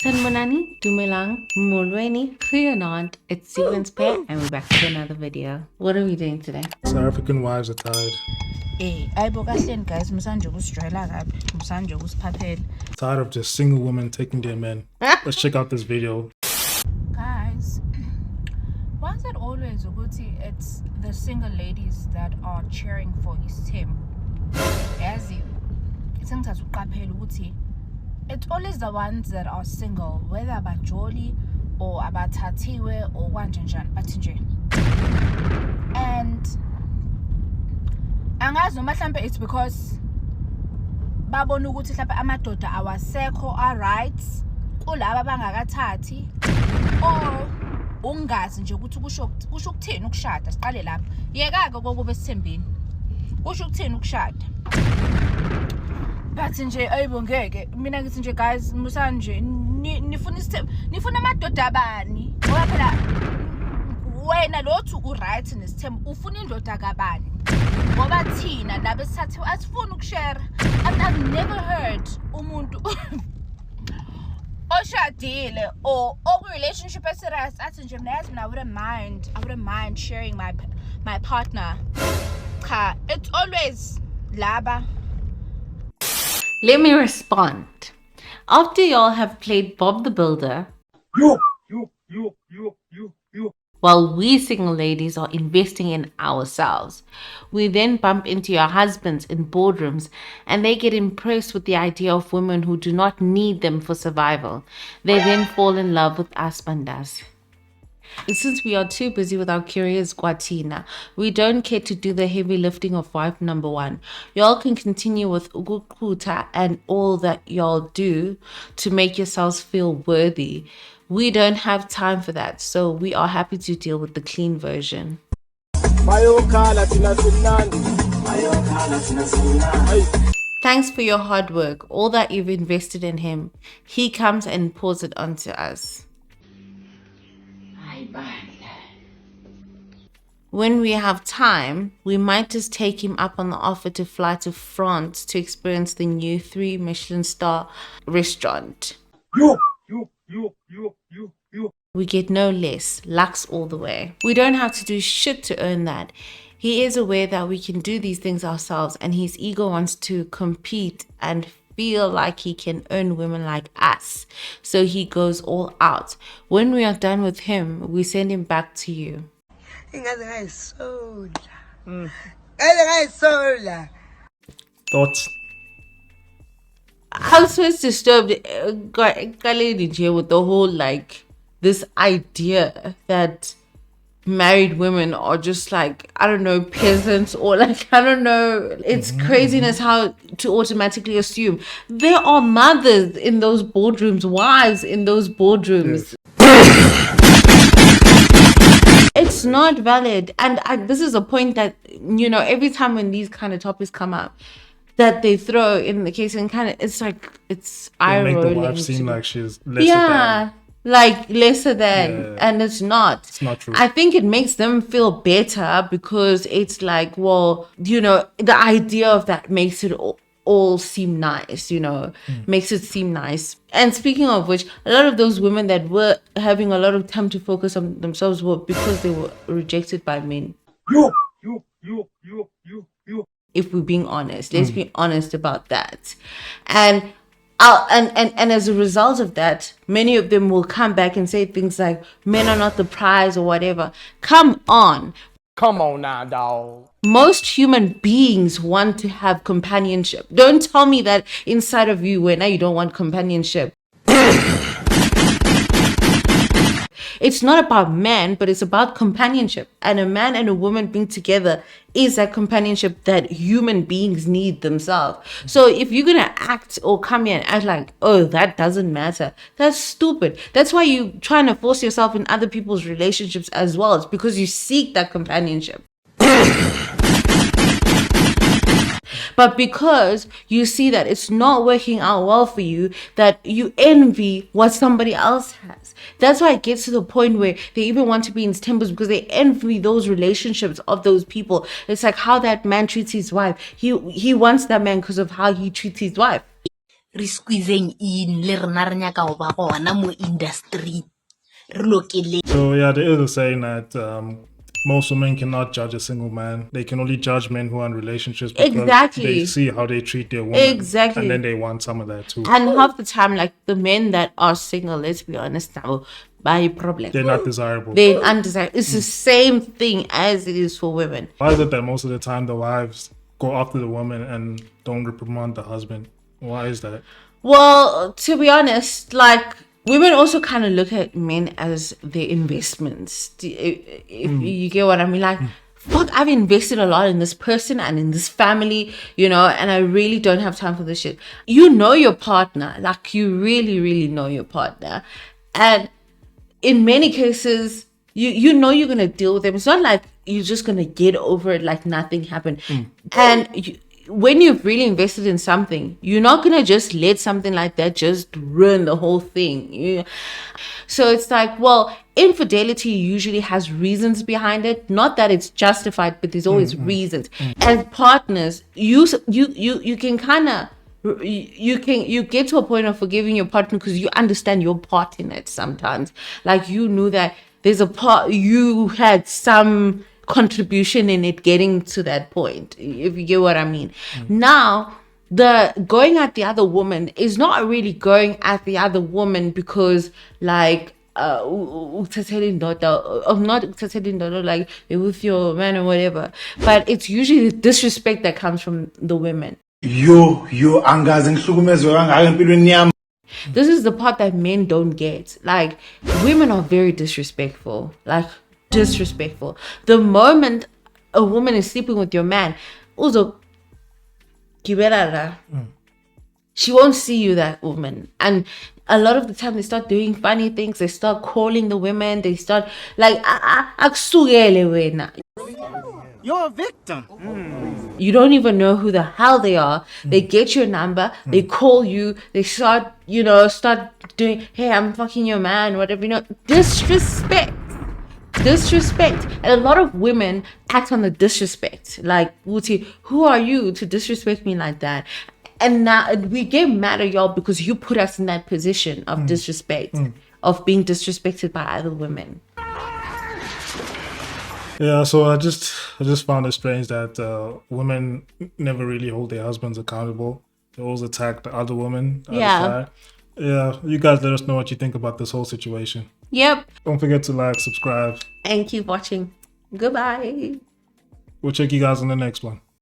Sanmonani, Dumelang, Mulweni, Kuyanant, it's Sequence Pair, and we're back to another video. What are we doing today? South African wives are tired. Ayibo kahleni guys msanje ukusijwayela kabi msanje ukusiphaphela Tired of just single women taking their men. Let's check out this video. guys. Why is it always ukuthi it's the single ladies that are cheering for his team? Yazi sengithatha uqaphela ukuthi it's always the ones that are single, whether abajoli or abathathiwe or kanje njani bathi nje. And angazi noma mhlambe it's because babona ukuthi mhlambe amadoda awasekho alright kulabo bangakathathi or ungazi nje ukuthi kusho ukuthini ukushada. Siqale lapha, yeka-ke kokube sithembini kusho ukuthini ukushada. Bathi nje ayibo ngeke mina ngithi nje guys musanje nifuna amadoda abani ngoba phela wena lothu uright nesithembu ufuna indoda kabani ngoba thina labe sithathiwe asifuni ukushare. I've never heard umuntu oshadile or relationship eserious athi nje mina yazi mina I wouldn't mind sharing my partner. Cha, it's always laba. Let me respond. After y'all have played Bob the Builder, while we single ladies are investing in ourselves, we then bump into your husbands in boardrooms and they get impressed with the idea of women who do not need them for survival. They then fall in love with us bandas. And since we are too busy with our careers, Guatina, we don't care to do the heavy lifting of wife number one. Y'all can continue with Ugukuta and all that y'all do to make yourselves feel worthy. We don't have time for that, so we are happy to deal with the clean version. Thanks for your hard work, all that you've invested in him. He comes and pours it onto us. When we have time, we might just take him up on the offer to fly to France to experience the new 3 Michelin star restaurant. We get no less, Lux all the way. We don't have to do shit to earn that. He is aware that we can do these things ourselves and his ego wants to compete and feel like he can earn women like us. So he goes all out. When we are done with him, we send him back to you. Thoughts? I was so disturbed with the whole like this idea that married women are just like, I don't know, peasants or like, I don't know. It's craziness how to automatically assume there are mothers in those boardrooms, wives in those boardrooms. It's not valid. And this is a point that, you know, every time when these kind of topics come up, that they throw in the case and kind of, it's like, it's eye rolling. Make the wife seem like she's lesser than. Like lesser than, and it's not. It's not true. I think it makes them feel better because it's like, well, you know, the idea of that makes it all seem nice, you know, makes it seem nice. And speaking of which, a lot of those women that were having a lot of time to focus on themselves were because they were rejected by men. If we're being honest, let's be honest about that. And as a result of that, many of them will come back and say things like, men are not the prize or whatever. Come on now, dog. Most human beings want to have companionship. Don't tell me that inside of you, when you don't want companionship. It's not about man, but it's about companionship. And a man and a woman being together is that companionship that human beings need themselves. So if you're going to act or come here and act like, oh, that doesn't matter, that's stupid. That's why you're trying to force yourself in other people's relationships as well. It's because you seek that companionship. But because you see that it's not working out well for you, that you envy what somebody else has. That's why it gets to the point where they even want to be in temples because they envy those relationships of those people. It's like how that man treats his wife. He wants that man because of how he treats his wife. re squeezeng in le rena re nyaka go ba gona mo industry re lokele. So yeah, there is a saying that most women cannot judge a single man. They can only judge men who are in relationships because Exactly. they see how they treat their woman. Exactly. And then they want some of that too. And half the time, like the men that are single, let's be honest now, by problem. They're not desirable. They're undesirable. It's the same thing as it is for women. Why is it that most of the time the wives go after the woman and don't reprimand the husband? Why is that? Well, to be honest, like women also kind of look at men as their investments. If you get what I mean, like, fuck, I've invested a lot in this person and in this family, you know, and I really don't have time for this shit. You know your partner, like you really, really know your partner, and in many cases, you know you're gonna deal with them. It's not like you're just gonna get over it like nothing happened. And when you've really invested in something, you're not gonna just let something like that just ruin the whole thing. So it's like, well, infidelity usually has reasons behind it. Not that it's justified, but there's always reasons. As partners, you can kind of. You get to a point of forgiving your partner because you understand your part in it sometimes. Like you knew that there's a part, you had some contribution in it getting to that point, if you get what I mean. Now, the going at the other woman is not really going at the other woman because like not like with your man or whatever, but it's usually the disrespect that comes from the women. Angazi ngihlukumezwe kangaka empilweni yami. This is the part that men don't get. Like, women are very disrespectful. Like, disrespectful. The moment a woman is sleeping with your man, she won't see you, that woman. And a lot of the time they start doing funny things. They start calling the women. They start like, You're a victim. You don't even know who the hell they are. They get your number. They call you. They start doing, hey, I'm fucking your man, whatever, disrespect. And a lot of women act on the disrespect. Like, Wuti, who are you to disrespect me like that? And now we get mad at y'all because you put us in that position of disrespect, of being disrespected by other women. Yeah, so I just found it strange that women never really hold their husbands accountable. They always attack the other woman. Yeah. Yeah, you guys let us know what you think about this whole situation. Yep. Don't forget to like, subscribe. And keep watching. Goodbye. We'll check you guys in the next one.